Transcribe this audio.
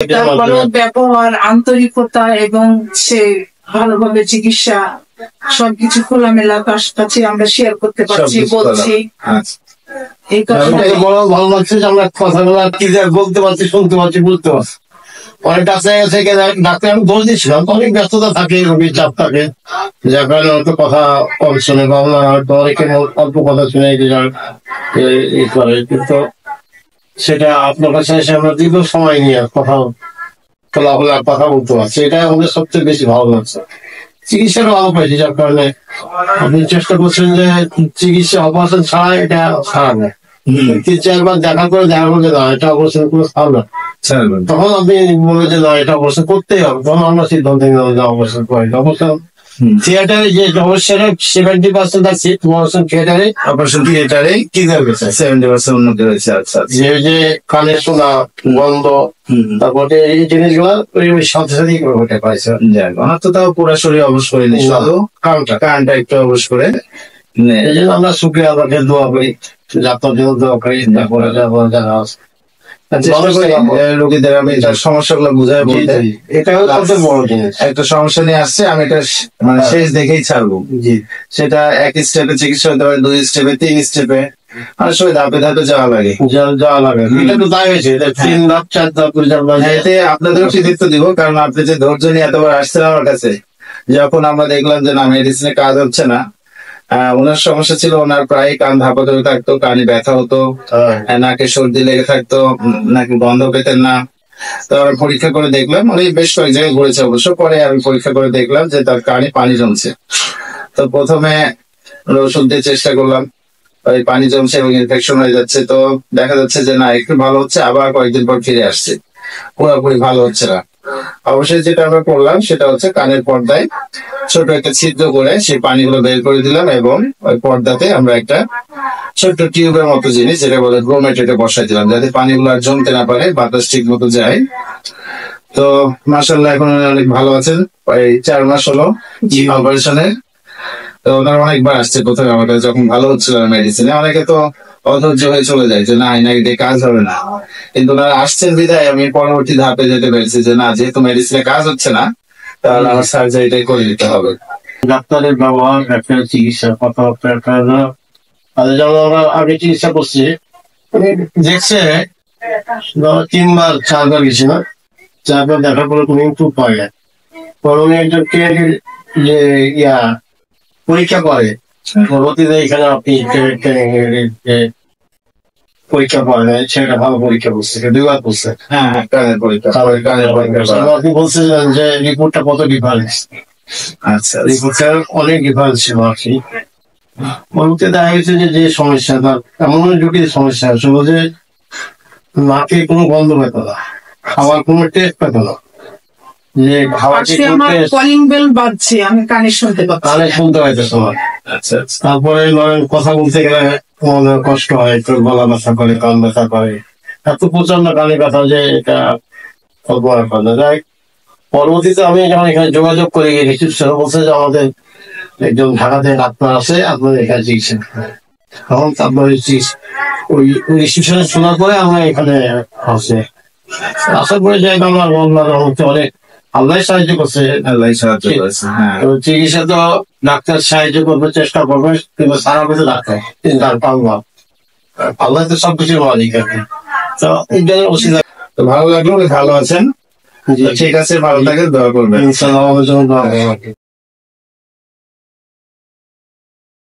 তারপরেও ব্যবহার, আন্তরিকতা এবং সে ভালোভাবে চিকিৎসা সবকিছু খোলামেলা তার কাছে আমরা শেয়ার করতে পারছি, বলছি। এই কারণে বড় ভালো লাগছে যে আমরা কথাগুলো ক্লিয়ার বলতে পারছি, শুনতে পারছি, বুঝতে পারছি। অনেক ডাক্তার থেকে ডাক্তার আমি দোষ দিচ্ছিলাম, অনেক ব্যস্ততা থাকে, রোগীর চাপ থাকে, যার কারণে হয়তো কথা কম শুনে বা হয়তো অনেকে অল্প কথা শুনে করে, কিন্তু সেটা আপনার কাছে এসে আমরা দীর্ঘ সময় নিয়ে কথা খোলাখোলা কথা বলতে পারছি, এটা আমাদের সবচেয়ে বেশি ভালো লাগছে। চিকিৎসাটা ভালো পাইছি, যার কারণে আপনি চেষ্টা করছেন যে চিকিৎসা অপারেশন ছাড়া এটা খারাপ না। 3-4 বার দেখা করে না এটা অপারেশন করে খারাপ না, তখন আপনি বলবেন যে না এটা অপারেশন করতেই হবে, তখন আমরা সিদ্ধান্ত নিলাম যে অপারেশন করি। অপারেশন থিয়েটারে যে সমস্যাটা 70% আছে, অপারেশন থিয়েটারে কি করবে 70% উন্নতি হয়েছে। আচ্ছা, যে কানের শোনা, গন্ধ, তারপরে এই জিনিসগুলো ওই সাথে সাথেই হতে পারছে। আমার তো তাও পুরো শরীর অবশ করিনি, শুধু কানটা একটু অবশ করে। এই জন্য আমরা শুক্রিয়া আল্লাহকে দোয়া করি, যাত্রার জন্য দোয়া করি। তারপরে যারা আছে রোগীদের আমি তার সমস্যাগুলো বুঝাই বলতে, এটা সবচেয়ে বড় জিনিস। একটা সমস্যা নিয়ে আসছে, আমি এটা মানে শেষ দেখেই ছাড়বো। সেটা 1 স্টেপে চিকিৎসা হতে পারে, 2 স্টেপে, 3 স্টেপে, আর সবাই ধাপে ধাপে যাওয়া লাগে। এটা তো তাই হয়েছে, 3 ধাপ 4 ধাপ করে যাওয়া। এতে আপনাদেরও কৃতিত্ব দিব, কারণ আপনি যে ধৈর্য নিয়ে এতবার আসছেন আমার কাছে। যখন আমরা দেখলাম যে না মেডিসিনে কাজ হচ্ছে না, ওনার সমস্যা ছিল, ওনার প্রায় কান ধাপা ধরে থাকতো, কানে ব্যথা হতো, নাকে সর্দি লেগে থাকতো, নাকি গন্ধ পেতেন না। তো পরীক্ষা করে দেখলাম, উনি বেশ কয়েক জায়গায় ঘুরেছে অবশ্য। পরে আমি পরীক্ষা করে দেখলাম যে তার কানে পানি জমছে। তো প্রথমে ওষুধ দিয়ে চেষ্টা করলাম, ওই পানি জমছে এবং ইনফেকশন হয়ে যাচ্ছে। তো দেখা যাচ্ছে যে না একটু ভালো হচ্ছে, আবার কয়েকদিন পর ফিরে আসছে, পুরোপুরি ভালো হচ্ছে না। অবশ্যই যেটা আমরা করলাম সেটা হচ্ছে কানের পর্দায় ছোট একটা ছিদ্র করে সেই পানিগুলো বের করে দিলাম, এবং ওই পর্দাতে আমরা একটা ছোট্ট টিউবের মতো জিনিস, যেটা বলে গ্রোমেট, এটা বসাই দিলাম, যাতে পানিগুলো আর জমতে না পারে, বাতাস ঠিক মতো যায়। তো মাশাআল্লাহ এখন অনেক ভালো আছেন। প্রায় 4 মাস হলো অপারেশনের। তো ওনারা অনেকবার আসছে প্রথমে আমাদের যখন ভালো হচ্ছিল মেডিসিনে। অনেকে তো অধৈর্য হয়ে চলে যায় যে না এটা কাজ হবে না, কিন্তু ওনারা আসছেন বিধায় আমি পরবর্তী ধাপে যেতে পেরেছি যে না, যেহেতু মেডিসিনে কাজ হচ্ছে না, তাহলে আমার সার্জারিটাই করে দিতে হবে। ডাক্তারের ব্যবহার, ডাক্তারের চিকিৎসা, কথাবার্তা, যেমন আমরা আগে চিকিৎসা করছি, দেখছে 3 বার 4 বার গেছি না, 4 বার দেখার পরে কোনো ইমপ্রুভ পাই না। পরে উনি একজনকে যে পরীক্ষা করে, পরবর্তীতে এখানে আপনি পরীক্ষা করেন, সেটা ভালো পরীক্ষা করছে, 2 বার করছে। হ্যাঁ, কানের পরীক্ষা। আপনি বলছিলেন যে রিপোর্টটা কত ডিফারেন্স। আচ্ছা, রিপোর্টটার অনেক ডিফারেন্স ছিল আর কি। বলতে দেখা গেছে যে সমস্যা তার এমন জটিল সমস্যা ছিল যে নাকে কোনো গন্ধ পেত না, খাওয়ার কোনো টেস্ট পেত না, যে কলিং বেল বাজছে আমি কানে শুনতে পাইতেছ না। তারপরে কথা বলতে গেলে কষ্ট হয়, একটু গলা ব্যথা করে, কান ব্যথা করে, এত প্রচন্ড কানে ব্যথা যে এটা কল্পনা করা যায়। পরবর্তীতে আমি যখন এখানে যোগাযোগ করে গিয়ে রিসিপশন বলছে যে আমাদের একজন ঢাকাতে ডাক্তার আছে, আপনার এখানে চিকিৎসা তখন তারপরে ওই রিসিপশনে শোনার পরে আমরা এখানে আসে আসার পরে যাই আমার অনেক আল্লাহ সাহায্য করছে। চিকিৎসা তো ডাক্তার সাহায্য করবে, চেষ্টা করবে, কিন্তু সারা বছর ডাক্তার আল্লাহ তো সবকিছুর মালিক আর কি। তো তো ভালো লাগলো, ভালো আছেন, ঠিক আছে, ভালো থাকে, দোয়া করবেন। ইনশাআল্লাহ।